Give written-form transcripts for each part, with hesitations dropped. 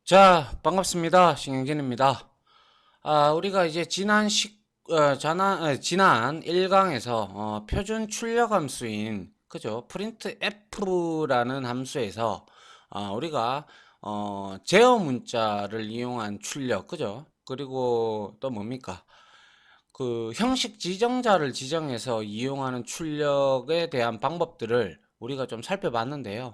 자, 반갑습니다. 신경진입니다. 우리가 이제 지난 1강에서 표준 출력 함수인 그죠? printf라는 함수에서 우리가 제어 문자를 이용한 출력 그죠? 그리고 또 뭡니까? 그 형식 지정자를 지정해서 이용하는 출력에 대한 방법들을 우리가 좀 살펴봤는데요.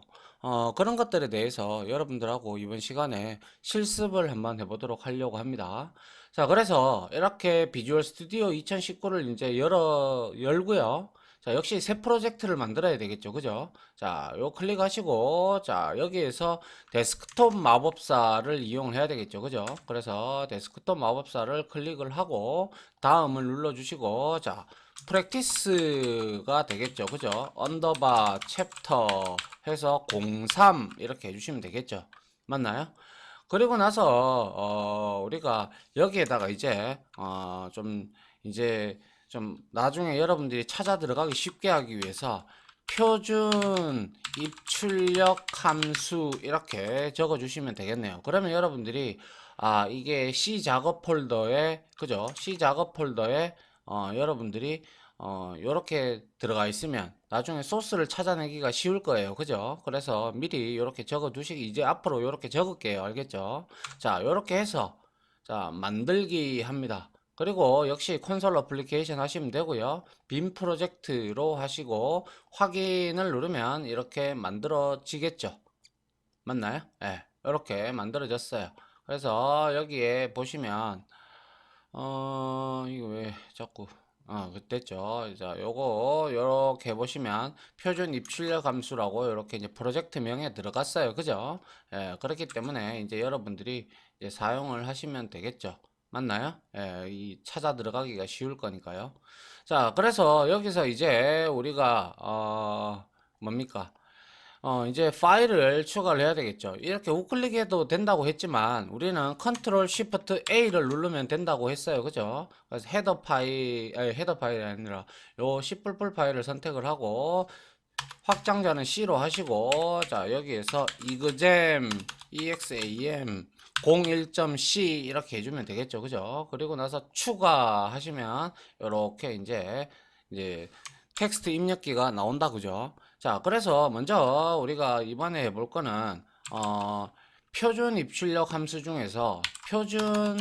그런 것들에 대해서 여러분들하고 이번 시간에 실습을 한번 해보도록 하려고 합니다. 자, 그래서 이렇게 비주얼 스튜디오 2019를 이제 열고요. 자, 역시 새 프로젝트를 만들어야 되겠죠. 그죠? 자, 요 클릭하시고, 자, 여기에서 데스크톱 마법사를 이용해야 되겠죠. 그죠? 그래서 데스크톱 마법사를 클릭을 하고, 다음을 눌러주시고, 자, 프랙티스가 되겠죠. 그죠? 언더바 챕터 해서 03 이렇게 해주시면 되겠죠. 맞나요? 그리고 나서 우리가 여기에다가 이제 좀 나중에 여러분들이 찾아 들어가기 쉽게 하기 위해서 표준 입출력 함수 이렇게 적어 주시면 되겠네요. 그러면 여러분들이 이게 C 작업 폴더에 그죠? C 작업 폴더에 여러분들이 요렇게 들어가 있으면 나중에 소스를 찾아내기가 쉬울 거예요. 그죠? 그래서 미리 요렇게 적어 두시기 이제 앞으로 요렇게 적을게요. 알겠죠? 자, 요렇게 해서 자, 만들기 합니다. 그리고 역시 콘솔 어플리케이션 하시면 되고요. 빔 프로젝트로 하시고 확인을 누르면 이렇게 만들어지겠죠. 맞나요? 네, 이렇게 만들어졌어요. 그래서 여기에 보시면 이거 왜 자꾸 됐죠. 자, 요거 요렇게 보시면 표준 입출력 함수라고 이렇게 이제 프로젝트 명에 들어갔어요. 그죠? 예, 그렇기 때문에 이제 여러분들이 이제 사용을 하시면 되겠죠. 맞나요? 예, 이 찾아 들어가기가 쉬울 거니까요. 자, 그래서 여기서 이제 우리가 뭡니까? 이제 파일을 추가를 해야 되겠죠. 이렇게 우클릭해도 된다고 했지만 우리는 컨트롤 쉬프트 A를 누르면 된다고 했어요. 그죠? 그래서 헤더 파일이 아니라 요 C++ 파일을 선택을 하고 확장자는 C로 하시고 자, 여기에서 exam exam 01.c 이렇게 해주면 되겠죠. 그죠? 그리고 나서 추가하시면 이렇게 이제 텍스트 입력기가 나온다. 그죠? 자, 그래서 먼저 우리가 이번에 해볼 거는 표준 입출력 함수 중에서 표준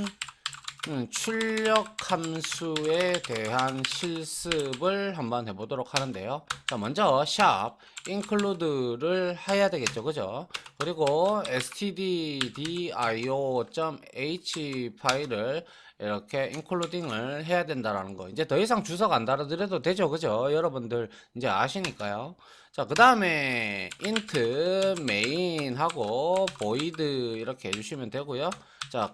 출력 함수에 대한 실습을 한번 해보도록 하는데요. 자, 먼저 샵 include를 해야 되겠죠. 그죠? 그리고 stdio.h 파일을 이렇게 including을 해야 된다라는 거. 이제 더 이상 주석 안 달아드려도 되죠. 그죠? 여러분들 이제 아시니까요. 자, 그 다음에 int main 하고 void 이렇게 해주시면 되고요. 자,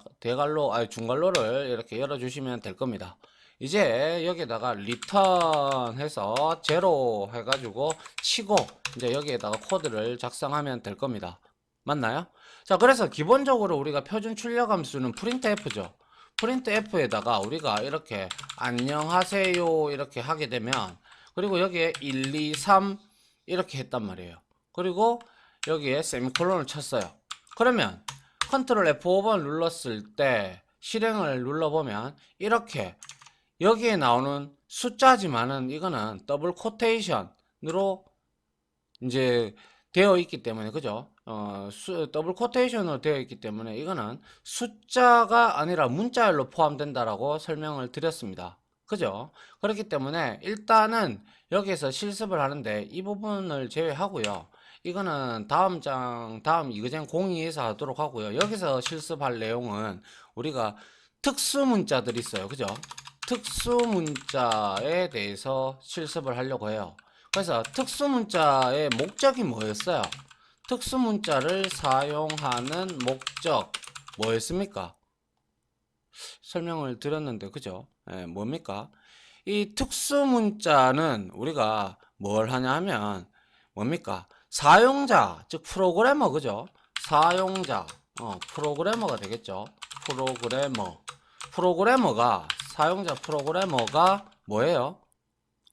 중괄호를 이렇게 열어주시면 될 겁니다. 이제 여기에다가 return 해서 제로 해가지고 치고 이제 여기에다가 코드를 작성하면 될 겁니다. 맞나요? 자, 그래서 기본적으로 우리가 표준 출력 함수는 printf죠. printf에다가 우리가 이렇게 안녕하세요 이렇게 하게 되면 그리고 여기에 1, 2, 3 이렇게 했단 말이에요. 그리고 여기에 세미콜론을 쳤어요. 그러면 컨트롤 F5번 눌렀을 때 실행을 눌러보면 이렇게 여기에 나오는 숫자지만은 이거는 더블 코테이션으로 이제 되어 있기 때문에 그죠? 더블 코테이션으로 되어 있기 때문에 이거는 숫자가 아니라 문자열로 포함된다라고 설명을 드렸습니다. 그죠? 그렇기 때문에 일단은 여기에서 실습을 하는데 이 부분을 제외하고요. 이거는 다음 이그젠 02에서 하도록 하고요. 여기서 실습할 내용은 우리가 특수 문자들이 있어요. 그죠? 특수 문자에 대해서 실습을 하려고 해요. 그래서 특수문자의 목적이 뭐였어요? 특수문자를 사용하는 목적 뭐였습니까? 설명을 드렸는데 그죠? 뭡니까? 이 특수문자는 우리가 뭘 하냐 하면 뭡니까? 사용자 즉 프로그래머 그죠? 사용자 프로그래머가 되겠죠? 프로그래머가 사용자 프로그래머가 뭐예요?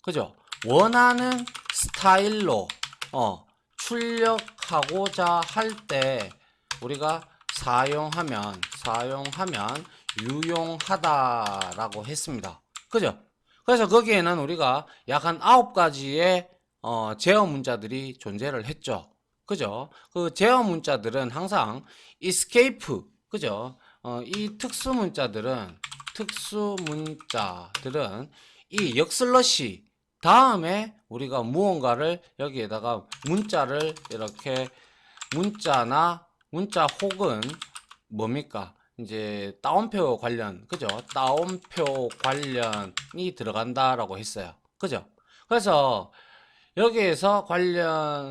그죠? 원하는 스타일로 출력하고자 할 때 우리가 사용하면 유용하다라고 했습니다. 그죠? 그래서 거기에는 우리가 약 한 9가지의 제어 문자들이 존재를 했죠. 그죠? 그 제어 문자들은 항상 escape, 그죠? 이 특수 문자들은 이 역슬러시 다음에 우리가 무언가를 여기에다가 문자를 이렇게 문자 혹은 뭡니까? 이제 따옴표 관련, 그죠? 따옴표 관련이 들어간다라고 했어요. 그죠? 그래서 여기에서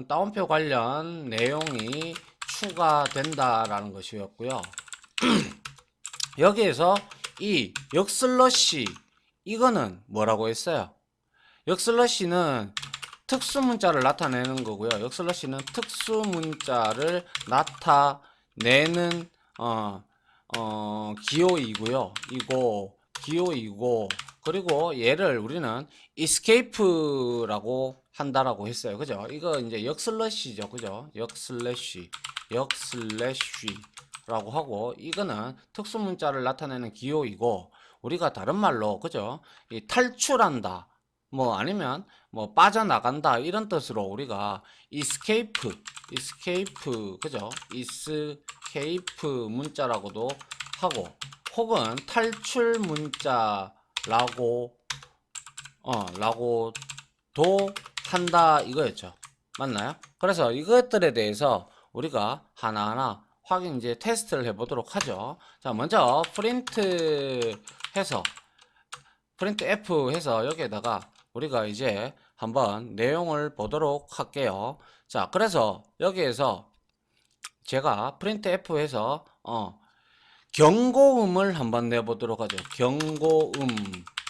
따옴표 관련 내용이 추가된다라는 것이었고요. 여기에서 이 역슬러시, 이거는 뭐라고 했어요? 역슬러시는 특수문자를 나타내는 거고요. 역슬러시는 특수문자를 나타내는 기호이고요. 기호이고, 그리고 얘를 우리는 escape라고 한다라고 했어요. 그죠? 이거 이제 역슬러시죠. 그죠? 역슬래시라고 하고, 이거는 특수문자를 나타내는 기호이고, 우리가 다른 말로, 그죠? 이 탈출한다. 뭐 아니면 뭐 빠져나간다 이런 뜻으로 우리가 escape, 그죠? escape 문자라고도 하고, 혹은 탈출 문자라고 라고도 한다 이거였죠. 맞나요? 그래서 이것들에 대해서 우리가 하나하나 확인 이제 테스트를 해보도록 하죠. 자, 먼저 프린트 F 해서 여기에다가 우리가 이제 한번 내용을 보도록 할게요. 자, 그래서 여기에서 제가 프린트 F 해서 경고음을 한번 내보도록 하죠.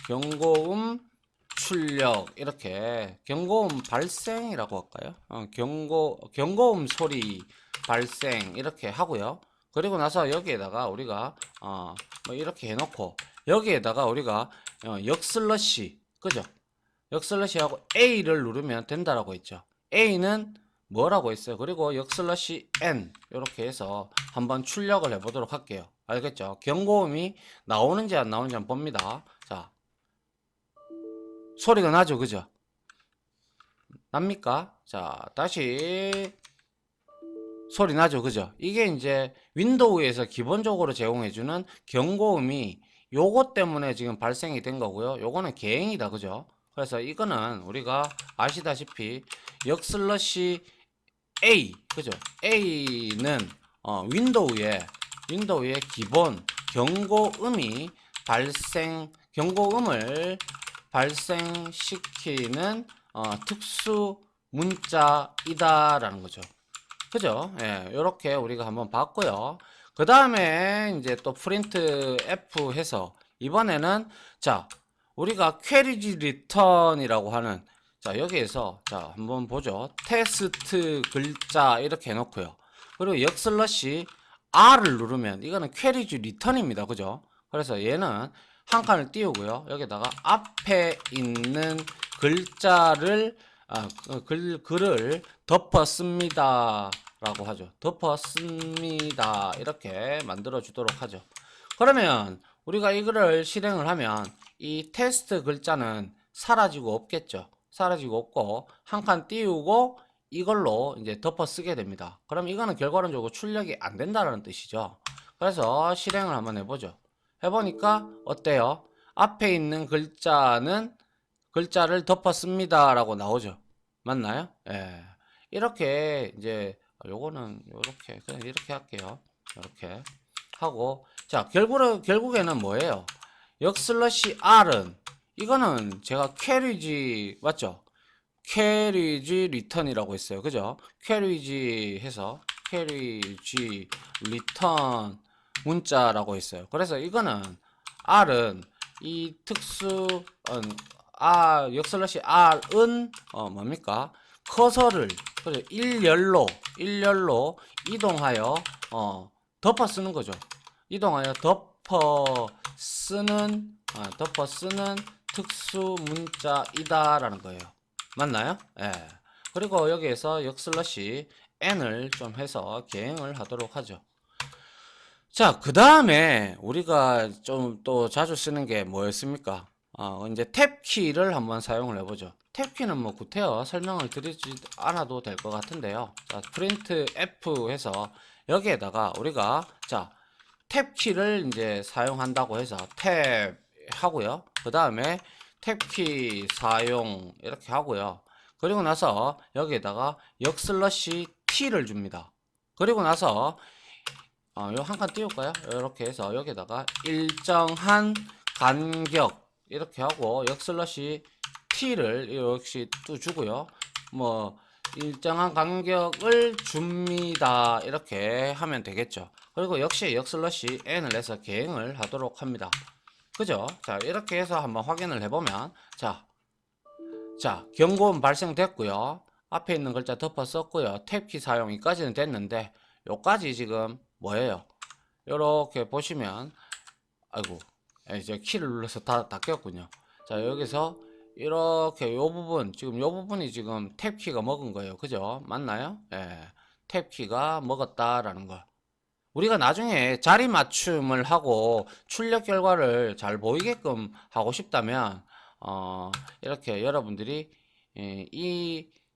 경고음 출력, 이렇게 경고음 발생이라고 할까요? 경고음 소리 발생 이렇게 하고요. 그리고 나서 여기에다가 우리가 뭐 이렇게 해놓고 여기에다가 우리가 역슬러시, 그죠? 역슬러시하고 A를 누르면 된다라고 했죠. A는 뭐라고 했어요? 그리고 역슬러시 N 이렇게 해서 한번 출력을 해보도록 할게요. 알겠죠? 경고음이 나오는지 안 나오는지 한번 봅니다. 자, 소리가 나죠, 그죠? 납니까? 자, 다시 소리 나죠, 그죠? 이게 이제 윈도우에서 기본적으로 제공해주는 경고음이 요거 때문에 지금 발생이 된 거고요. 요거는 개행이다, 그죠? 그래서 이거는 우리가 아시다시피 역슬러시 A, 그죠? A는 윈도우의 기본 경고음을 발생시키는 특수 문자이다라는 거죠. 그죠? 예, 요렇게 우리가 한번 봤고요. 그 다음에 이제 또 프린트 F 해서 이번에는 자, 우리가 퀘리지 리턴이라고 하는, 자, 여기에서 자, 한번 보죠. 테스트 글자 이렇게 해놓고요. 그리고 역슬러시 R을 누르면 이거는 퀘리지 리턴입니다. 그죠? 그래서 얘는 한 칸을 띄우고요. 여기다가 앞에 있는 글자를 글을 덮었습니다 라고 하죠. 덮었습니다 이렇게 만들어 주도록 하죠. 그러면 우리가 이거를 실행을 하면 이 테스트 글자는 사라지고 없겠죠. 사라지고 없고 한 칸 띄우고 이걸로 이제 덮어 쓰게 됩니다. 그럼 이거는 결과론적으로 출력이 안 된다는 뜻이죠. 그래서 실행을 한번 해보죠. 해보니까 어때요? 앞에 있는 글자를 덮었습니다 라고 나오죠. 맞나요? 예. 이렇게 이제 요거는 요렇게 그냥 이렇게 할게요. 이렇게 하고, 자, 결국에는 뭐예요? 역슬러시 R은 이거는 제가 캐리지 맞죠? 캐리지 리턴이라고 했어요. 그죠? 캐리지 해서 캐리지 리턴 문자라고 했어요. 그래서 이거는 R은 이 역슬러시 R은 뭡니까? 커서를 그죠? 일렬로 이동하여 덮어 쓰는 거죠. 이동하여 덮어 쓰는 특수 문자이다라는 거예요. 맞나요? 예. 그리고 여기에서 역슬러시 n을 좀 해서 개행을 하도록 하죠. 자, 그 다음에 우리가 좀 또 자주 쓰는 게 뭐였습니까? 이제 탭키를 한번 사용을 해보죠. 탭키는 뭐 구태여 설명을 드리지 않아도 될 것 같은데요. 자, 프린트 F 해서 여기에다가 우리가 자, 탭키를 이제 사용한다고 해서 탭 하고요. 그 다음에 탭키 사용 이렇게 하고요. 그리고 나서 여기에다가 역슬러시 T를 줍니다. 그리고 나서 요 한 칸 띄울까요? 이렇게 해서 여기다가 일정한 간격 이렇게 하고 역슬러시 t를 역시 또 주고요. 뭐 일정한 간격을 줍니다. 이렇게 하면 되겠죠. 그리고 역시 역슬러시 n을 해서 계행을 하도록 합니다. 그죠? 자, 이렇게 해서 한번 확인을 해보면 자, 경고음 발생됐고요. 앞에 있는 글자 덮어 썼고요. 탭키 사용이까지는 됐는데 요까지 지금 뭐예요? 이렇게 보시면 아이고 이제 키를 눌러서 다 꼈군요. 자, 여기서 이렇게 요 부분 지금 요 부분이 지금 탭키가 먹은 거예요. 그죠? 맞나요? 예. 탭키가 먹었다라는 거. 우리가 나중에 자리 맞춤을 하고 출력 결과를 잘 보이게끔 하고 싶다면 이렇게 여러분들이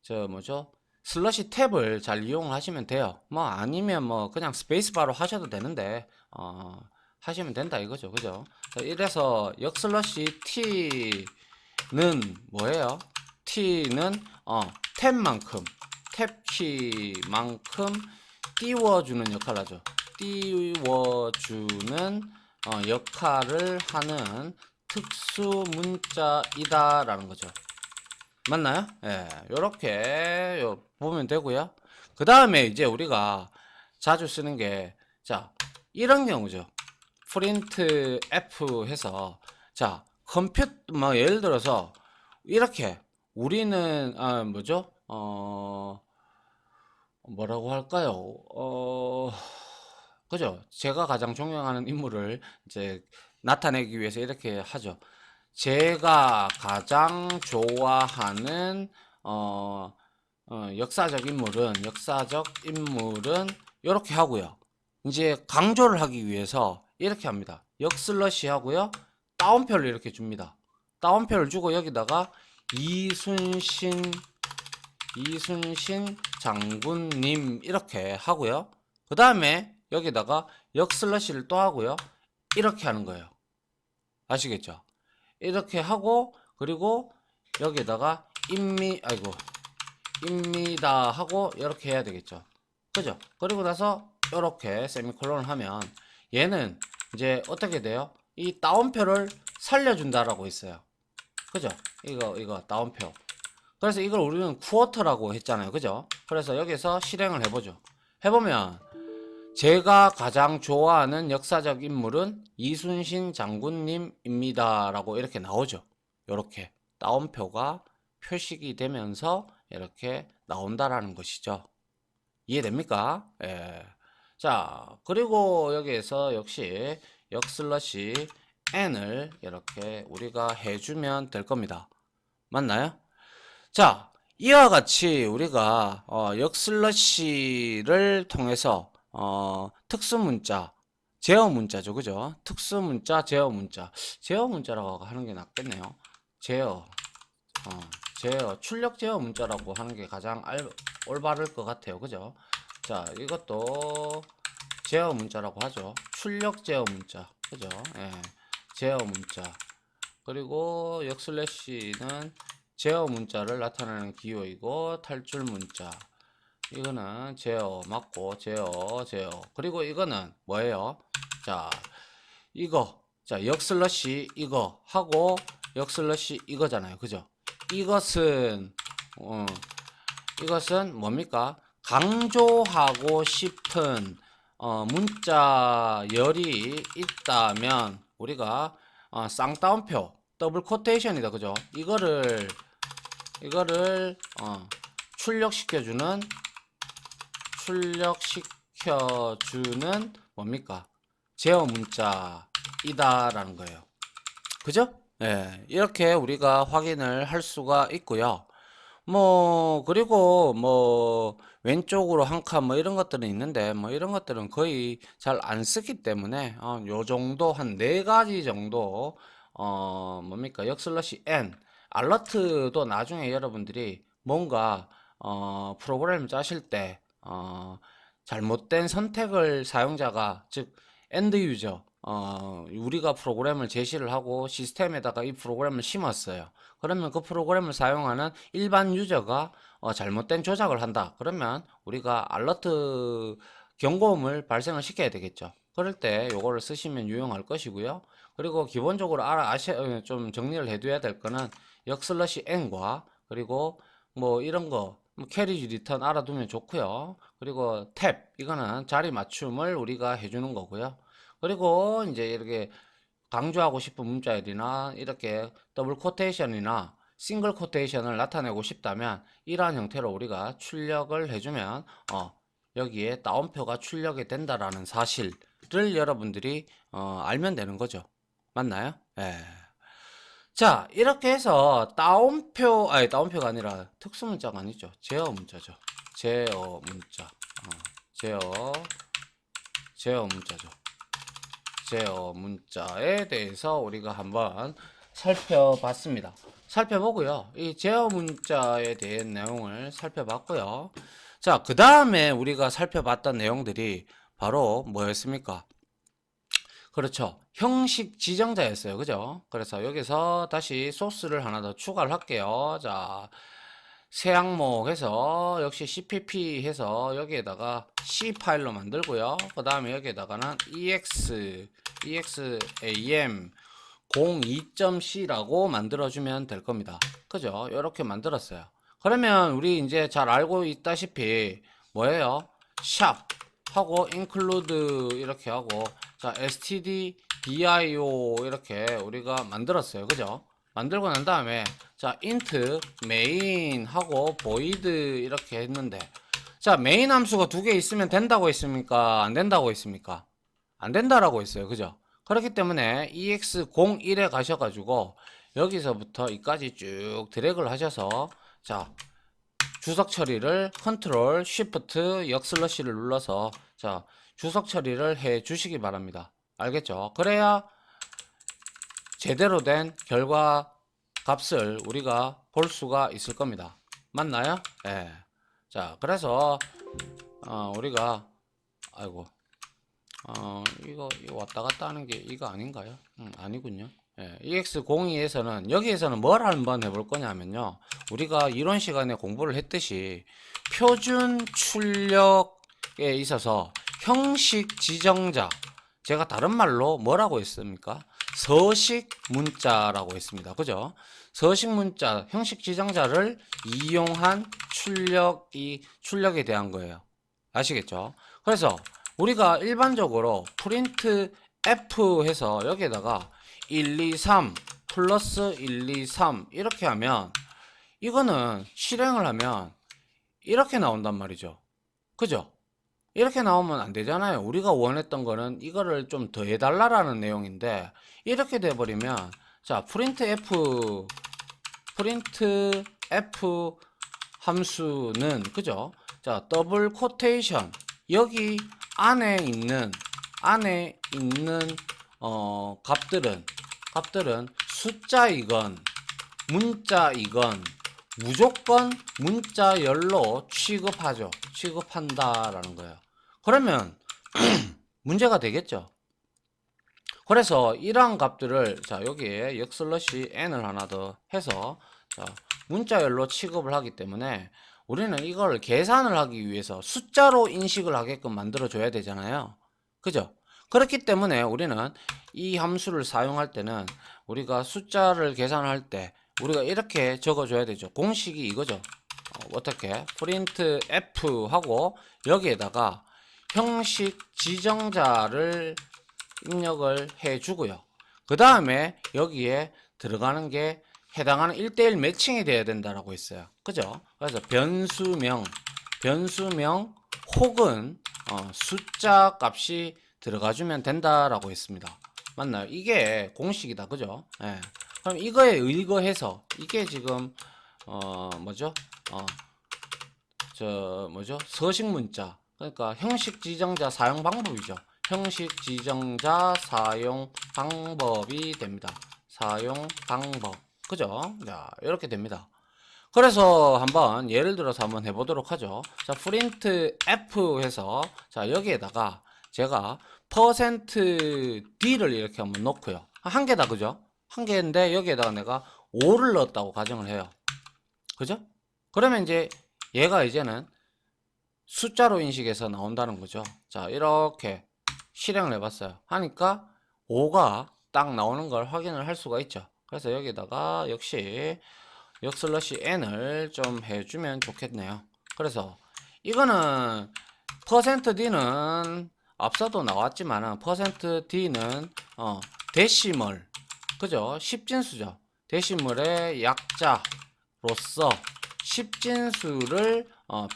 저 뭐죠? 슬러시 탭을 잘 이용을 하시면 돼요. 뭐 아니면 뭐 그냥 스페이스바로 하셔도 되는데 하시면 된다 이거죠. 그죠? 자, 이래서 역슬러시 t는 뭐예요? t는 탭만큼 탭키만큼 띄워주는 역할을 하죠. 띄워주는 역할을 하는 특수 문자이다 라는 거죠. 맞나요? 예, 요렇게 보면 되고요. 그 다음에 이제 우리가 자주 쓰는 게 자, 이런 경우죠. 프린트 F 해서 자, 컴퓨터 뭐 예를 들어서 이렇게 우리는 뭐죠? 뭐라고 할까요? 그죠? 제가 가장 존경하는 인물을 이제 나타내기 위해서 이렇게 하죠. 제가 가장 좋아하는 역사적 인물은 이렇게 하고요. 이제 강조를 하기 위해서 이렇게 합니다. 역슬러시 하고요. 따옴표를 이렇게 줍니다. 따옴표를 주고 여기다가 이순신 장군님 이렇게 하고요. 그 다음에 여기다가 역슬러시를 또 하고요. 이렇게 하는 거예요. 아시겠죠? 이렇게 하고 그리고 여기다가 입니다 하고 이렇게 해야 되겠죠. 그죠? 그리고 나서 이렇게 세미콜론을 하면 얘는 이제 어떻게 돼요? 이 따옴표를 살려준다라고 했어요. 그죠? 이거 따옴표. 그래서 이걸 우리는 쿼터라고 했잖아요. 그죠? 그래서 여기서 실행을 해보죠. 해보면 제가 가장 좋아하는 역사적 인물은 이순신 장군님입니다. 라고 이렇게 나오죠. 이렇게 따옴표가 표식이 되면서 이렇게 나온다라는 것이죠. 이해됩니까? 예. 자, 그리고 여기에서 역시 역슬러시 n을 이렇게 우리가 해주면 될 겁니다. 맞나요? 자, 이와 같이 우리가 역슬러시를 통해서 특수문자, 제어문자죠, 그죠? 특수문자, 제어문자, 제어문자라고 하는 게 낫겠네요. 출력 제어문자라고 하는 게 가장 올바를 것 같아요, 그죠? 자, 이것도 제어문자라고 하죠. 출력 제어문자, 그죠? 예, 제어문자. 그리고 역슬래시는 제어 문자를 나타내는 기호이고 탈출 문자 이거는 제어 맞고 제어 그리고 이거는 뭐예요? 자, 역슬러시 이거 하고 역슬러시 이거잖아요. 그죠? 이것은 뭡니까? 강조하고 싶은 문자열이 있다면 우리가 쌍따옴표 더블 코테이션이다. 그죠? 이거를 출력시켜주는 뭡니까? 제어 문자이다라는 거예요. 그죠? 예, 이렇게 우리가 확인을 할 수가 있고요. 뭐 그리고 뭐 왼쪽으로 한 칸 뭐 이런 것들은 있는데 뭐 이런 것들은 거의 잘 안 쓰기 때문에 요 정도 한 네 가지 정도 뭡니까 역슬러시 n 알러트도 나중에 여러분들이 뭔가 프로그램 짜실 때 잘못된 선택을 사용자가 즉 엔드 유저 우리가 프로그램을 제시를 하고 시스템에다가 이 프로그램을 심었어요. 그러면 그 프로그램을 사용하는 일반 유저가 잘못된 조작을 한다. 그러면 우리가 알러트 경고음을 발생을 시켜야 되겠죠. 그럴 때 요거를 쓰시면 유용할 것이고요. 그리고 기본적으로 좀 정리를 해둬야 될 거는 역슬러시 n과 그리고 뭐 이런 거 캐리지 리턴 알아두면 좋고요. 그리고 탭 이거는 자리 맞춤을 우리가 해주는 거고요. 그리고 이제 이렇게 강조하고 싶은 문자열이나 이렇게 더블 코테이션이나 싱글 코테이션을 나타내고 싶다면 이러한 형태로 우리가 출력을 해주면 여기에 따옴표가 출력이 된다라는 사실을 여러분들이 알면 되는 거죠. 맞나요? 예. 자, 이렇게 해서 따옴표가 아니라 특수문자가 아니죠. 제어 문자죠. 제어 문자. 제어, 제어 문자죠. 제어 문자에 대해서 우리가 한번 살펴봤습니다. 살펴보고요. 이 제어 문자에 대한 내용을 살펴봤고요. 자, 그 다음에 우리가 살펴봤던 내용들이 바로 뭐였습니까? 그렇죠. 형식 지정자였어요. 그죠? 그래서 여기서 다시 소스를 하나 더 추가를 할게요. 자, 새 항목 해서 역시 cpp 해서 여기에다가 C 파일로 만들고요. 그 다음에 여기에다가는 exam 02.c라고 만들어주면 될 겁니다. 그죠? 이렇게 만들었어요. 그러면 우리 이제 잘 알고 있다시피 뭐예요? 샵 하고 include 이렇게 하고 자 stdio 이렇게 우리가 만들었어요. 그죠? 만들고 난 다음에 자 int main 하고 void 이렇게 했는데 자 메인 함수가 두 개 있으면 된다고 했습니까? 안 된다고 했습니까? 안 된다라고 했어요. 그죠? 그렇기 때문에 ex01에 가셔가지고 여기서부터 이까지 쭉 드래그를 하셔서 자 주석 처리를 컨트롤 쉬프트 역슬러시를 눌러서 자 주석 처리를 해 주시기 바랍니다. 알겠죠? 그래야 제대로 된 결과 값을 우리가 볼 수가 있을 겁니다. 맞나요? 예. 자 그래서 우리가 아이고 이거 왔다 갔다 하는 게 이거 아닌가요? 아니군요. 예, EX02에서는 여기에서는 뭘 한번 해볼 거냐면요. 우리가 이론 시간에 공부를 했듯이 표준 출력에 있어서 형식 지정자 제가 다른 말로 뭐라고 했습니까? 서식 문자라고 했습니다. 그죠? 서식 문자, 형식 지정자를 이용한 출력에 대한 거예요. 아시겠죠? 그래서 우리가 일반적으로 프린트 F 해서 여기에다가 123 플러스 123 이렇게 하면 이거는 실행을 하면 이렇게 나온단 말이죠. 그죠? 이렇게 나오면 안 되잖아요. 우리가 원했던 거는 이거를 좀 더 해달라라는 내용인데 이렇게 돼버리면 자 프린트 F 함수는 그죠? 자 더블 코테이션 여기 안에 있는 값들은 숫자이건 문자이건 무조건 문자열로 취급한다라는 거예요. 그러면 문제가 되겠죠. 그래서 이러한 값들을 자 여기에 역슬러시 n을 하나 더 해서 자 문자열로 취급을 하기 때문에 우리는 이걸 계산을 하기 위해서 숫자로 인식을 하게끔 만들어 줘야 되잖아요. 그죠? 그렇기 때문에 우리는 이 함수를 사용할 때는 우리가 숫자를 계산할 때 우리가 이렇게 적어 줘야 되죠. 공식이 이거죠. 어떻게 프린트 f 하고 여기에다가 형식 지정자를 입력을 해 주고요. 그 다음에 여기에 들어가는 게 해당하는 1대1 매칭이 돼야 된다라고 했어요. 그죠? 그래서 변수명 혹은 숫자 값이 들어가주면 된다라고 했습니다. 맞나요? 이게 공식이다. 그죠? 예. 그럼 이거에 의거해서 이게 지금 뭐죠? 서식 문자. 그러니까 형식 지정자 사용 방법이죠. 형식 지정자 사용 방법이 됩니다. 사용 방법. 그죠? 자, 이렇게 됩니다. 그래서 한번 예를 들어서 한번 해보도록 하죠. 자, 프린트 F 해서, 자, 여기에다가 제가 %D를 이렇게 한번 넣고요. 한 개다, 그죠? 한 개인데 여기에다가 내가 5를 넣었다고 가정을 해요. 그죠? 그러면 이제 얘가 이제는 숫자로 인식해서 나온다는 거죠. 자, 이렇게 실행을 해봤어요. 하니까 5가 딱 나오는 걸 확인을 할 수가 있죠. 그래서 여기다가 역시 역슬러시 n을 좀 해주면 좋겠네요. 그래서 이거는 %d는 앞서도 나왔지만은 %d는 데시멀, 그죠? 십진수죠. 데시멀의 약자로서 십진수를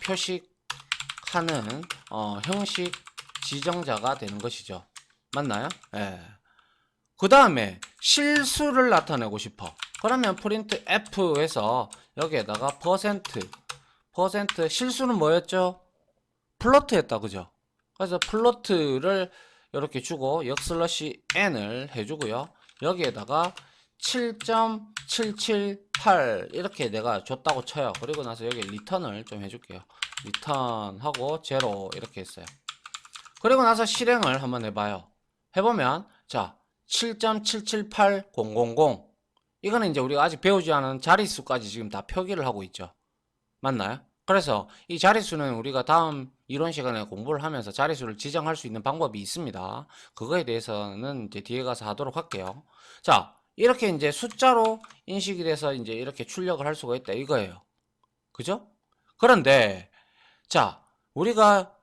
표식하는 형식 지정자가 되는 것이죠. 맞나요? 예. 그 다음에 실수를 나타내고 싶어. 그러면 프린트 F에서 여기에다가 퍼센트 실수는 뭐였죠? 플로트였다, 그죠? 그래서 플로트를 이렇게 주고 역슬러시 n을 해주고요. 여기에다가 7.778 이렇게 내가 줬다고 쳐요. 그리고 나서 여기 리턴을 좀 해줄게요. 리턴하고 제로 이렇게 했어요. 그리고 나서 실행을 한번 해봐요. 해보면 자 7.778000 이거는 이제 우리가 아직 배우지 않은 자릿수까지 지금 다 표기를 하고 있죠. 맞나요? 그래서 이 자릿수는 우리가 다음 이론 시간에 공부를 하면서 자릿수를 지정할 수 있는 방법이 있습니다. 그거에 대해서는 이제 뒤에 가서 하도록 할게요. 자, 이렇게 이제 숫자로 인식이 돼서 이제 이렇게 출력을 할 수가 있다 이거예요. 그죠? 그런데 자, 우리가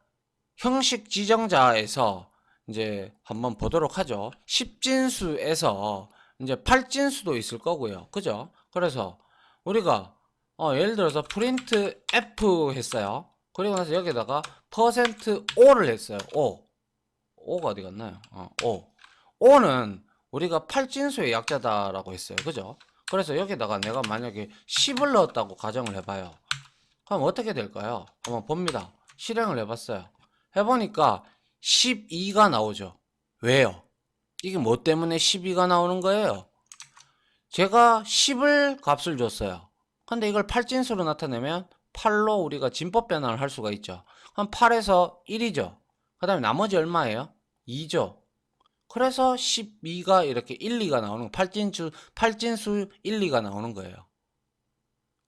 형식 지정자에서 이제 한번 보도록 하죠. 10진수에서 이제 8진수도 있을 거고요. 그죠? 그래서 우리가 예를 들어서 프린트 F 했어요. 그리고 나서 여기다가 %O를 했어요. O가 어디 갔나요? O는 우리가 8진수의 약자다라고 했어요. 그죠? 그래서 여기다가 내가 만약에 10을 넣었다고 가정을 해봐요. 그럼 어떻게 될까요? 한번 봅니다. 실행을 해봤어요. 해보니까 12가 나오죠. 왜요? 이게 뭐 때문에 12가 나오는 거예요? 제가 10을 값을 줬어요. 근데 이걸 8진수로 나타내면 8로 우리가 진법 변환을 할 수가 있죠. 그럼 8에서 1이죠. 그 다음에 나머지 얼마예요? 2죠. 그래서 12가 이렇게 1, 2가 나오는 8진수 1, 2가 나오는 거예요.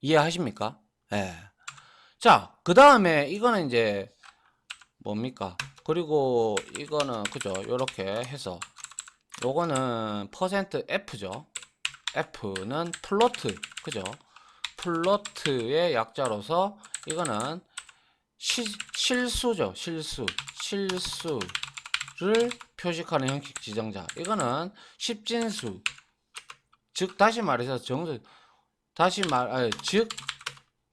이해하십니까? 예. 자, 그 다음에 이거는 이제 뭡니까? 그리고 이거는 그죠? 요렇게 해서 요거는 %F죠. F는 플로트, 그죠? 플로트의 약자로서 이거는 실수죠. 실수를 표식하는 형식 지정자. 이거는 십진수, 즉 다시 말해서 즉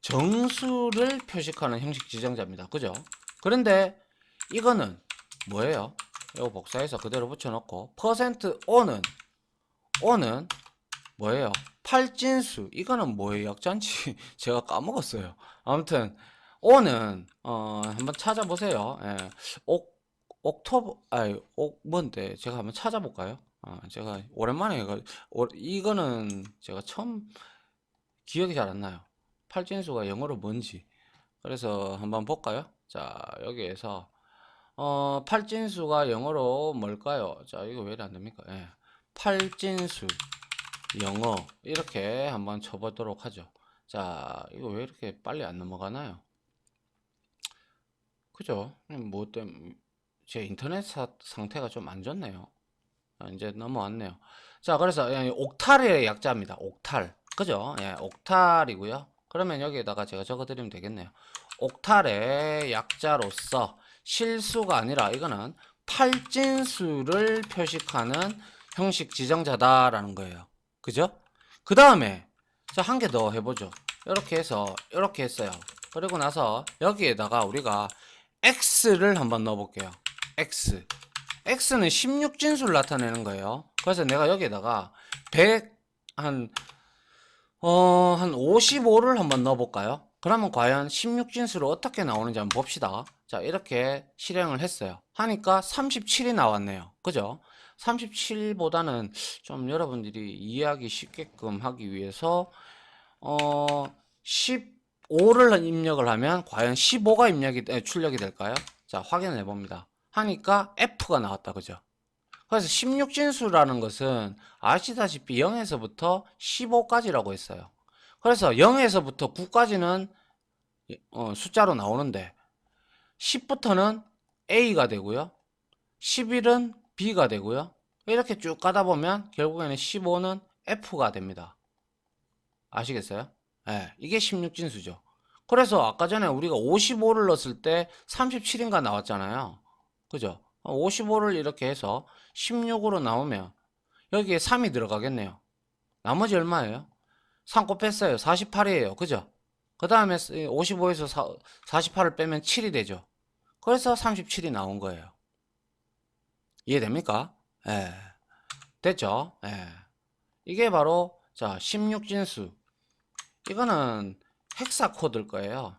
정수를 표식하는 형식 지정자입니다. 그죠? 그런데 이거는 뭐예요? 이거 복사해서 그대로 붙여놓고 %O는 뭐예요? 8진수. 이거는 뭐예요? 약자인지 제가 까먹었어요. 아무튼 O는 한번 찾아보세요. 예. 뭔데? 제가 한번 찾아볼까요? 제가 오랜만에 이거는 제가 처음 기억이 잘 안 나요. 8진수가 영어로 뭔지. 그래서 한번 볼까요? 자, 여기에서 8진수가 영어로 뭘까요? 자, 이거 왜 이래 안 됩니까? 예. 8진수 영어 이렇게 한번 쳐보도록 하죠. 자, 이거 왜 이렇게 빨리 안 넘어가나요? 그죠? 뭐 때문에 제 인터넷 상태가 좀 안 좋네요. 이제 넘어왔네요. 자, 그래서 옥탈의 약자입니다. 옥탈. 그죠? 예, 옥탈이고요. 그러면 여기에다가 제가 적어드리면 되겠네요. 옥탈의 약자로서 실수가 아니라 이거는 8진수를 표식하는 형식 지정자다라는 거예요. 그죠? 그 다음에 자, 한 개 더 해보죠. 이렇게 해서 이렇게 했어요. 그리고 나서 여기에다가 우리가 x를 한번 넣어볼게요. x는 16진수를 나타내는 거예요. 그래서 내가 여기에다가 100 한 한 55를 한번 넣어볼까요? 그러면 과연 16진수로 어떻게 나오는지 한번 봅시다. 자, 이렇게 실행을 했어요. 하니까 37이 나왔네요. 그죠? 37보다는 좀 여러분들이 이해하기 쉽게끔 하기 위해서, 15를 입력을 하면 과연 15가 출력이 될까요? 자, 확인을 해봅니다. 하니까 F가 나왔다. 그죠? 그래서 16진수라는 것은 아시다시피 0에서부터 15까지라고 했어요. 그래서 0에서부터 9까지는 숫자로 나오는데 10부터는 A가 되고요. 11은 B가 되고요. 이렇게 쭉 가다 보면 결국에는 15는 F가 됩니다. 아시겠어요? 네, 이게 16진수죠. 그래서 아까 전에 우리가 55를 넣었을 때 37인가 나왔잖아요. 그죠? 55를 이렇게 해서 16으로 나오면 여기에 3이 들어가겠네요. 나머지 얼마예요? 3 곱했어요. 48이에요. 그죠? 그 다음에 55에서 48을 빼면 7이 되죠. 그래서 37이 나온 거예요. 이해됩니까? 예. 됐죠? 예. 이게 바로, 자, 16진수. 이거는 헥사 코드일 거예요.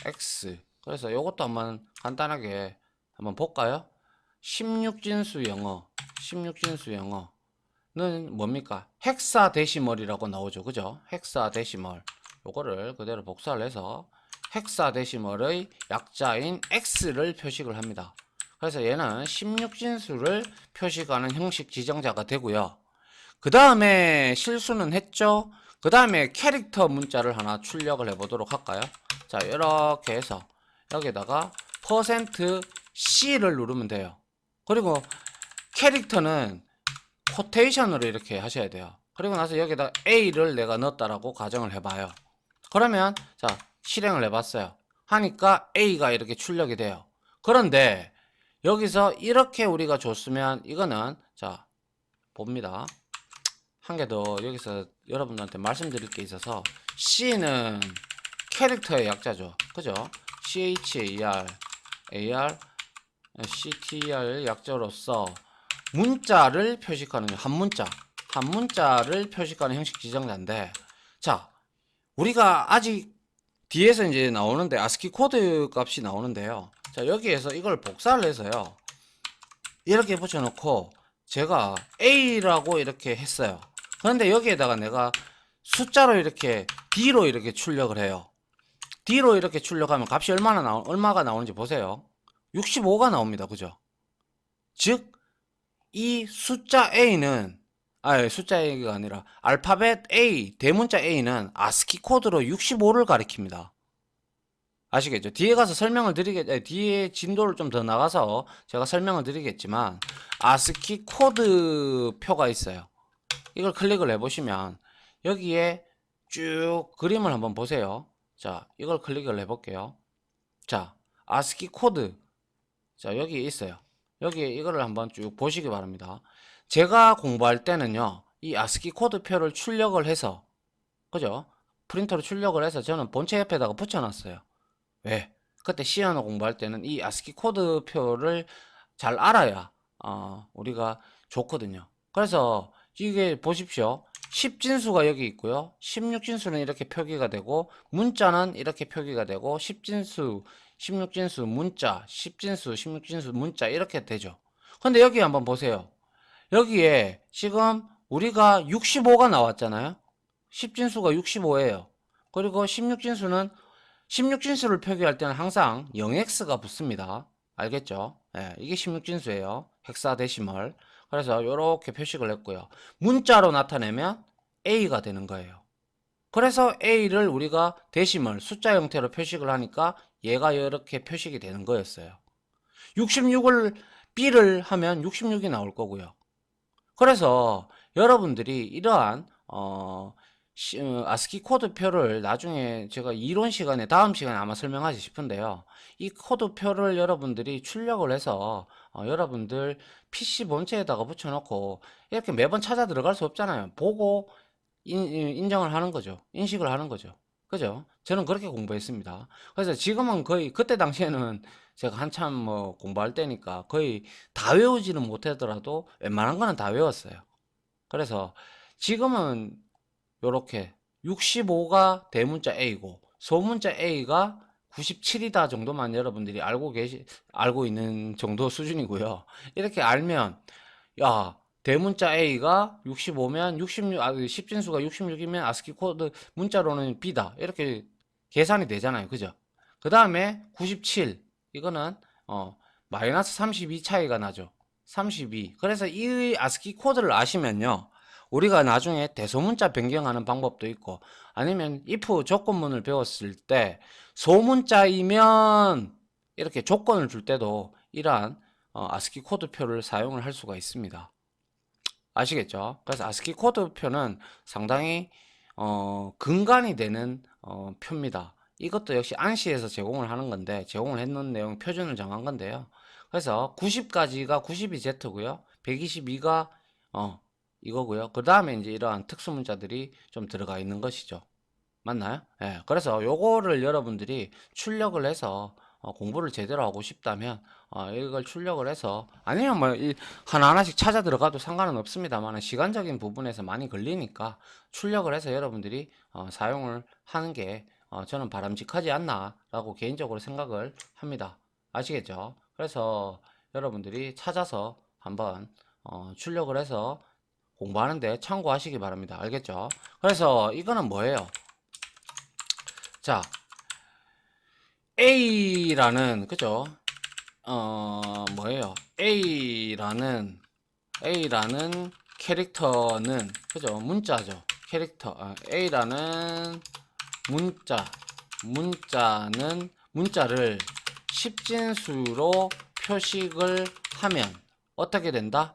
X. 그래서 이것도 한번 간단하게 한번 볼까요? 16진수 영어. 16진수 영어는 뭡니까? 헥사데시멀이라고 나오죠. 그죠? 헥사데시멀. 요거를 그대로 복사를 해서 헥사데시멀의 약자인 X를 표식을 합니다. 그래서 얘는 16진수를 표식하는 형식 지정자가 되고요. 그 다음에 실수는 했죠. 그 다음에 캐릭터 문자를 하나 출력을 해보도록 할까요? 자, 이렇게 해서 여기다가 %C를 누르면 돼요. 그리고 캐릭터는 코테이션으로 이렇게 하셔야 돼요. 그리고 나서 여기다 A를 내가 넣었다라고 가정을 해봐요. 그러면 자, 실행을 해봤어요. 하니까 A가 이렇게 출력이 돼요. 그런데 여기서 이렇게 우리가 줬으면 이거는 자, 봅니다. 한 개 더 여기서 여러분들한테 말씀드릴 게 있어서 C는 캐릭터의 약자죠. 그죠? CHAR, CTR 약자로서 문자를 표식하는 한문자를 표식하는 형식 지정자인데, 자, 우리가 아직 뒤에서 이제 나오는데 아스키 코드 값이 나오는데요. 자, 여기에서 이걸 복사를 해서요. 이렇게 붙여놓고 제가 A라고 이렇게 했어요. 그런데 여기에다가 내가 숫자로 이렇게 D로 이렇게 출력을 해요. D로 이렇게 출력하면 값이 얼마가 나오는지 보세요. 65가 나옵니다. 그죠? 즉, 이 숫자 A는, 숫자 A가 아니라 알파벳 A, 대문자 A는 아스키 코드로 65를 가리킵니다. 아시겠죠? 뒤에 가서 뒤에 진도를 좀 더 나가서 제가 설명을 드리겠지만, 아스키 코드 표가 있어요. 이걸 클릭을 해보시면, 여기에 쭉 그림을 한번 보세요. 자, 이걸 클릭을 해볼게요. 자, 아스키 코드. 자, 여기 있어요. 여기 이거를 한번 쭉 보시기 바랍니다. 제가 공부할 때는요, 이 아스키 코드 표를 출력을 해서, 그죠? 프린터로 출력을 해서 저는 본체 옆에다가 붙여놨어요. 왜? 그때 C 언어 공부할 때는 이 아스키 코드 표를 잘 알아야 우리가 좋거든요. 그래서 이게 보십시오. 10진수가 여기 있고요. 16진수는 이렇게 표기가 되고 문자는 이렇게 표기가 되고 10진수, 16진수 문자, 10진수, 16진수 문자 이렇게 되죠. 근데 여기 한번 보세요. 여기에 지금 우리가 65가 나왔잖아요. 10진수가 65예요. 그리고 16진수를 표기할 때는 항상 0x가 붙습니다. 알겠죠? 예, 이게 16진수예요. 헥사데시멀. 그래서 이렇게 표식을 했고요. 문자로 나타내면 A가 되는 거예요. 그래서 A를 우리가 데시멀, 숫자 형태로 표식을 하니까 얘가 이렇게 표식이 되는 거였어요. 66을 B를 하면 66이 나올 거고요. 그래서 여러분들이 이러한 아스키 코드표를 나중에 제가 이론 시간에 다음 시간에 아마 설명하지 싶은데요. 이 코드표를 여러분들이 출력을 해서 여러분들 PC 본체에다가 붙여놓고 이렇게 매번 찾아 들어갈 수 없잖아요. 보고 인정을 하는 거죠. 인식을 하는 거죠. 그죠? 저는 그렇게 공부했습니다. 그래서 지금은 거의 그때 당시에는 제가 한참 뭐 공부할 때니까 거의 다 외우지는 못하더라도 웬만한 거는 다 외웠어요. 그래서 지금은 요렇게 65가 대문자 A고 소문자 A가 97이다 정도만 여러분들이 알고 있는 정도 수준이고요. 이렇게 알면 야, 대문자 A가 65면 66, 10진수가 66이면 아스키 코드 문자로는 B다. 이렇게 계산이 되잖아요. 그죠? 그 다음에 97. 이거는, 마이너스 32 차이가 나죠. 32. 그래서 이 아스키 코드를 아시면요. 우리가 나중에 대소문자 변경하는 방법도 있고, 아니면 if 조건문을 배웠을 때, 소문자이면 이렇게 조건을 줄 때도 이러한 아스키 코드표를 사용을 할 수가 있습니다. 아시겠죠? 그래서 아스키 코드표는 상당히 근간이 되는 표입니다. 이것도 역시 안시에서 제공을 하는 건데 제공을 했는 내용 표준을 정한 건데요. 그래서 90까지가 92 Z고요. 122가 이거고요. 그 다음에 이제 이러한 특수 문자들이 좀 들어가 있는 것이죠. 맞나요? 예. 그래서 요거를 여러분들이 출력을 해서 공부를 제대로 하고 싶다면 이걸 출력을 해서 아니면 뭐 하나하나씩 찾아 들어가도 상관은 없습니다만 시간적인 부분에서 많이 걸리니까 출력을 해서 여러분들이 사용을 하는 게 저는 바람직하지 않나 라고 개인적으로 생각을 합니다. 아시겠죠? 그래서 여러분들이 찾아서 한번 출력을 해서 공부하는데 참고하시기 바랍니다. 알겠죠? 그래서 이거는 뭐예요? 자, A라는, 그죠? 뭐예요? A라는 캐릭터는, 그죠? 문자죠. 캐릭터. A라는 문자는, 문자를 10진수로 표식을 하면, 어떻게 된다?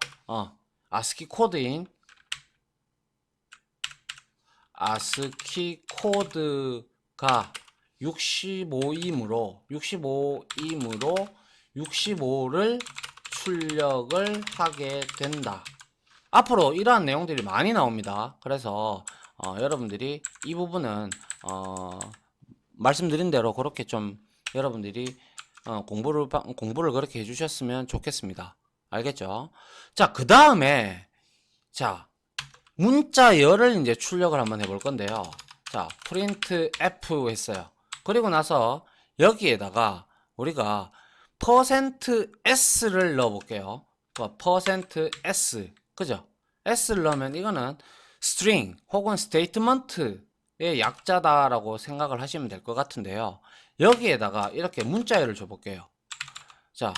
아스키 코드인, 아스키 코드가 65이므로 65를 출력을 하게 된다. 앞으로 이러한 내용들이 많이 나옵니다. 그래서 여러분들이 이 부분은 말씀드린 대로 그렇게 좀 여러분들이 공부를 그렇게 해주셨으면 좋겠습니다. 알겠죠? 자, 그 다음에 자, 문자열을 이제 출력을 한번 해볼 건데요. 자, 프린트 F 했어요. 그리고 나서 여기에다가 우리가 %s를 넣어 볼게요. %s. 그죠? s를 넣으면 이거는 string 혹은 statement의 약자다라고 생각을 하시면 될 것 같은데요. 여기에다가 이렇게 문자열을 줘 볼게요. 자,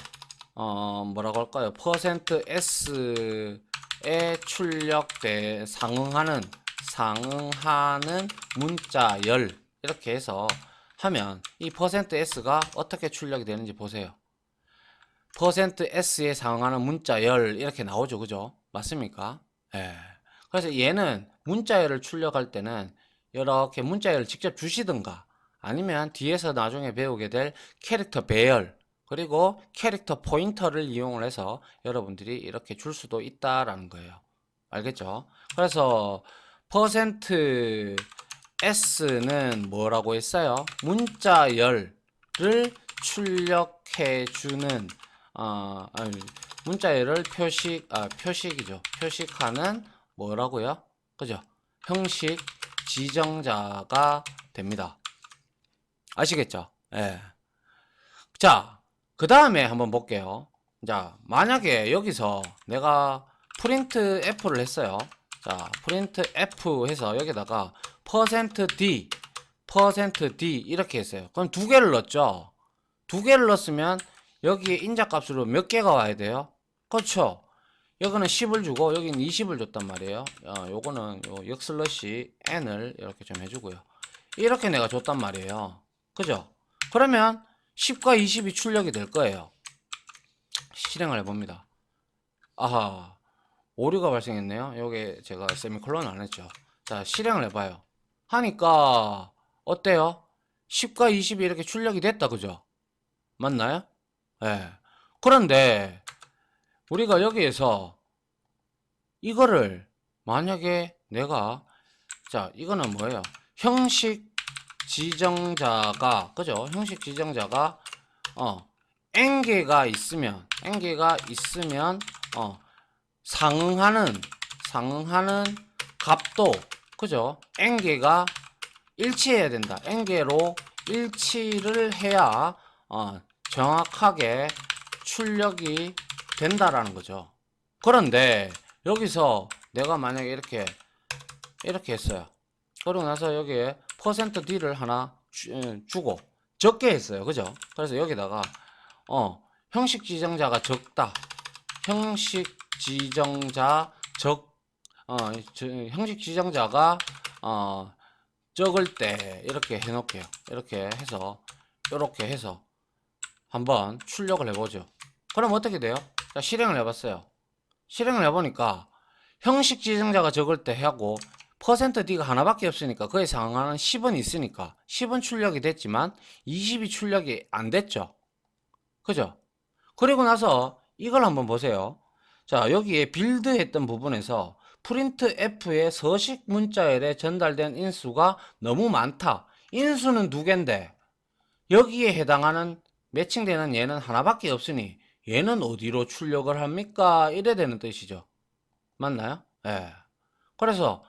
뭐라고 할까요? %s에 출력돼 상응하는 문자열 이렇게 해서 하면 이 %s가 어떻게 출력이 되는지 보세요. %s에 상응하는 문자열 이렇게 나오죠. 그죠? 맞습니까? 예. 그래서 얘는 문자열을 출력할 때는 이렇게 문자열을 직접 주시든가 아니면 뒤에서 나중에 배우게 될 캐릭터 배열 그리고 캐릭터 포인터를 이용을 해서 여러분들이 이렇게 줄 수도 있다라는 거예요. 알겠죠? 그래서 %s는 뭐라고 했어요? 문자열을 출력해주는 문자열을 표식이죠. 표식하는 뭐라고요? 그죠? 형식 지정자가 됩니다. 아시겠죠? 예. 자, 그 다음에 한번 볼게요. 자, 만약에 여기서 내가 프린트 F를 했어요. 자, 프린트 F 해서 여기다가 %d 이렇게 했어요. 그럼 두 개를 넣었죠. 두 개를 넣었으면 여기에 인자값으로 몇 개가 와야 돼요? 그렇죠. 여기는 10을 주고 여기는 20을 줬단 말이에요. 요거는 역슬러시 n을 이렇게 좀 해주고요. 이렇게 내가 줬단 말이에요. 그죠? 그러면 10과 20이 출력이 될 거예요. 실행을 해봅니다. 아하, 오류가 발생했네요. 요게 제가 세미콜론 안 했죠. 자, 실행을 해봐요. 하니까 어때요? 10과 20이 이렇게 출력이 됐다. 그죠? 맞나요? 예. 그런데 우리가 여기에서 이거를 만약에 내가 자, 이거는 뭐예요? 형식 지정자가 그죠? 형식 지정자가 n개가 있으면 상응하는 값도 그죠? n개가 일치해야 된다. n개로 일치를 해야 정확하게 출력이 된다라는 거죠. 그런데 여기서 내가 만약에 이렇게 했어요. 그러고 나서 여기에 %d를 하나 주고 적게 했어요. 그죠? 그래서 여기다가 형식 지정자가 적다. 형식 지정자 형식 지정자가 적을 때 이렇게 해놓을게요. 이렇게 해서 한번 출력을 해보죠. 그럼 어떻게 돼요? 자, 실행을 해봤어요. 실행을 해보니까 형식 지정자가 적을 때 하고 %d가 하나밖에 없으니까 그에 상응하는 10은 있으니까 10은 출력이 됐지만 20이 출력이 안 됐죠. 그죠? 그리고 나서 이걸 한번 보세요. 자, 여기에 빌드 했던 부분에서 printf의 서식 문자열에 전달된 인수가 너무 많다. 인수는 2개인데 여기에 해당하는 매칭되는 얘는 하나밖에 없으니 얘는 어디로 출력을 합니까? 이래 되는 뜻이죠. 맞나요? 예. 그래서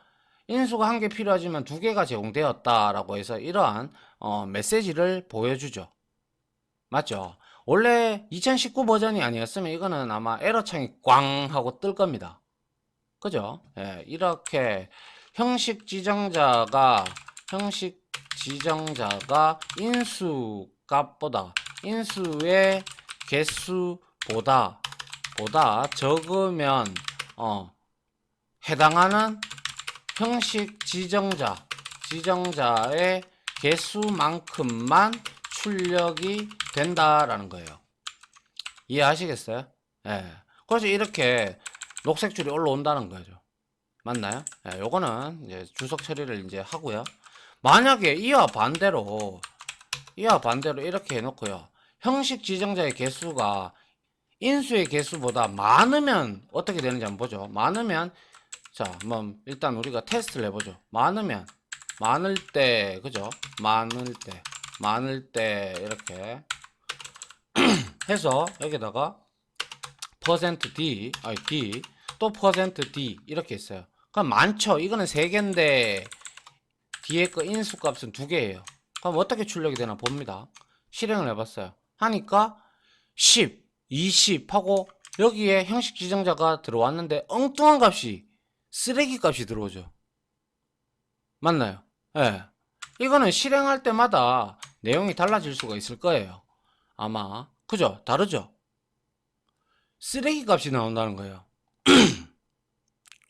인수가 1개 필요하지만 2개가 제공되었다라고 해서 이러한 메시지를 보여주죠. 맞죠? 원래 2019 버전이 아니었으면 이거는 아마 에러창이 꽝 하고 뜰 겁니다. 그죠? 예, 이렇게 형식 지정자가 인수 값보다 인수의 개수보다 적으면 해당하는 형식 지정자의 개수만큼만 출력이 된다라는 거예요. 이해하시겠어요? 예. 그래서 이렇게 녹색 줄이 올라온다는 거죠. 맞나요? 예, 요거는 이제 주석 처리를 이제 하고요. 만약에 이와 반대로 이렇게 해놓고요. 형식 지정자의 개수가 인수의 개수보다 많으면 어떻게 되는지 한번 보죠. 많으면 자, 한번 일단 우리가 테스트를 해보죠. 많을 때, 그죠? 많을 때 이렇게 해서 여기다가 %d, d 또 %d 이렇게 있어요. 그럼 많죠? 이거는 3개인데 뒤에 거 인수 값은 2개예요. 그럼 어떻게 출력이 되나 봅니다. 실행을 해봤어요. 하니까 10, 20 하고 여기에 형식 지정자가 들어왔는데 엉뚱한 값이 쓰레기 값이 들어오죠. 맞나요? 예. 이거는 실행할 때마다 내용이 달라질 수가 있을 거예요. 아마. 그죠? 다르죠? 쓰레기 값이 나온다는 거예요.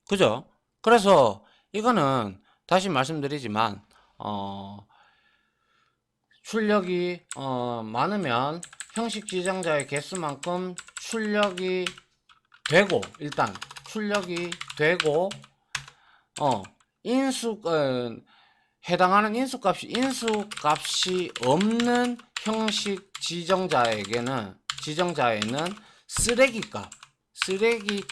그죠? 그래서 이거는 다시 말씀드리지만 출력이 많으면 형식 지정자의 개수만큼 출력이 되고 일단 출력이 되고 해당하는 인수값이 없는 형식 지정자에는 쓰레기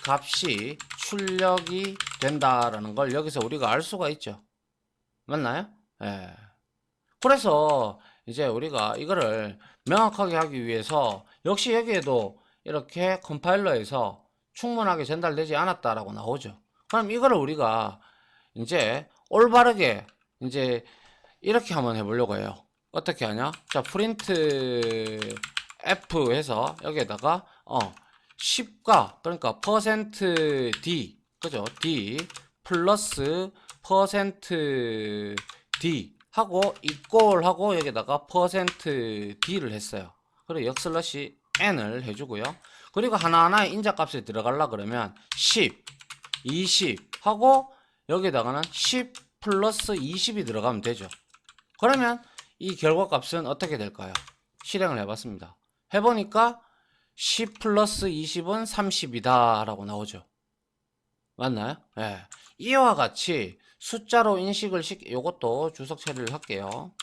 값이 출력이 된다라는 걸 여기서 우리가 알 수가 있죠. 맞나요? 예. 그래서 이제 우리가 이거를 명확하게 하기 위해서 역시 여기에도 이렇게 컴파일러에서 충분하게 전달되지 않았다라고 나오죠. 그럼 이거를 우리가 이제 올바르게 이제 이렇게 한번 해보려고 해요. 어떻게 하냐? 자, 프린트 f 해서 여기에다가 10과 그러니까 %d 그죠? d 플러스 %d 하고 이꼴 하고 여기다가 %d를 했어요. 그리고 역슬러시 n을 해주고요. 그리고 하나하나의 인자값에 들어가려 그러면 10, 20 하고 여기다가는 10 플러스 20이 들어가면 되죠. 그러면 이 결과값은 어떻게 될까요? 실행을 해봤습니다. 해보니까 10 플러스 20은 30이다 라고 나오죠. 맞나요? 예. 이와 같이 숫자로 인식을 요것도 주석 처리를 할게요.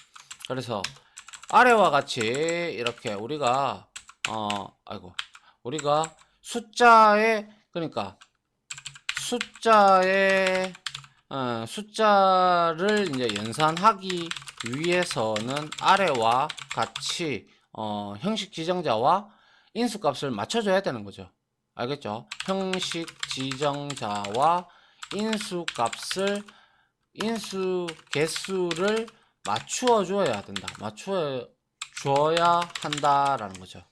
그래서 아래와 같이 이렇게 우리가 우리가 그러니까 숫자를 이제 연산하기 위해서는 아래와 같이 형식 지정자와 인수값을 맞춰줘야 되는 거죠. 알겠죠? 형식 지정자와 인수값을 인수, 개수를 맞추어 줘야 된다. 맞추어 줘야 한다라는 거죠.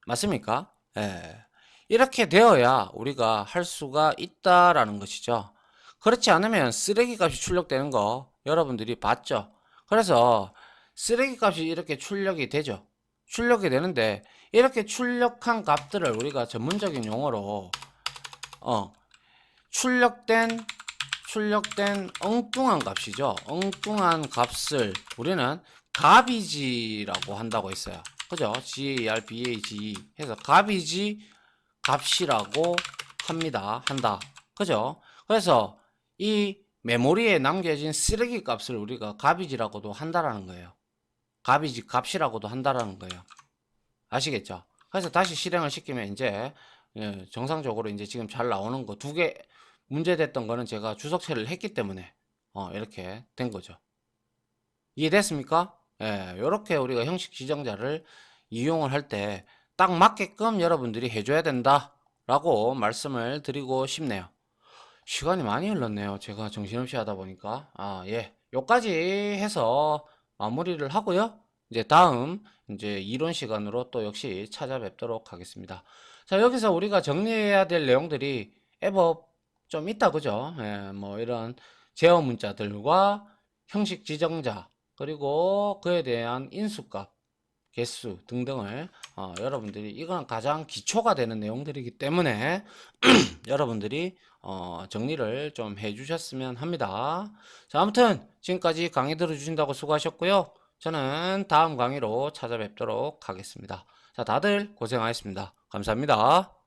맞습니까? 예. 이렇게 되어야 우리가 할 수가 있다라는 것이죠. 그렇지 않으면 쓰레기 값이 출력되는 거 여러분들이 봤죠? 그래서 쓰레기 값이 이렇게 출력이 되죠. 출력이 되는데 이렇게 출력한 값들을 우리가 전문적인 용어로 출력된 엉뚱한 값이죠. 엉뚱한 값을 우리는 가비지라고 한다고 했어요. 그죠? GARBAGE 해서 가비지 값이라고 한다. 그죠? 그래서 이 메모리에 남겨진 쓰레기 값을 우리가 가비지라고도 한다라는 거예요. 가비지 값이라고도 한다라는 거예요. 아시겠죠? 그래서 다시 실행을 시키면 이제 정상적으로 이제 지금 잘 나오는 거 두 개 문제됐던 거는 제가 주석 처리를 했기 때문에 이렇게 된 거죠. 이해됐습니까? 예, 이렇게 우리가 형식 지정자를 이용을 할 때 딱 맞게끔 여러분들이 해줘야 된다 라고 말씀을 드리고 싶네요. 시간이 많이 흘렀네요. 제가 정신없이 하다 보니까. 예. 요까지 해서 마무리를 하고요. 이제 다음 이제 이론 시간으로 또 역시 찾아뵙도록 하겠습니다. 자, 여기서 우리가 정리해야 될 내용들이 앱업 좀 있다, 그죠? 예, 뭐 이런 제어 문자들과 형식 지정자, 그리고 그에 대한 인수값, 개수 등등을 여러분들이 이건 가장 기초가 되는 내용들이기 때문에 여러분들이 정리를 좀 해주셨으면 합니다. 자, 아무튼 지금까지 강의 들어주신다고 수고하셨고요. 저는 다음 강의로 찾아뵙도록 하겠습니다. 자, 다들 고생하셨습니다. 감사합니다.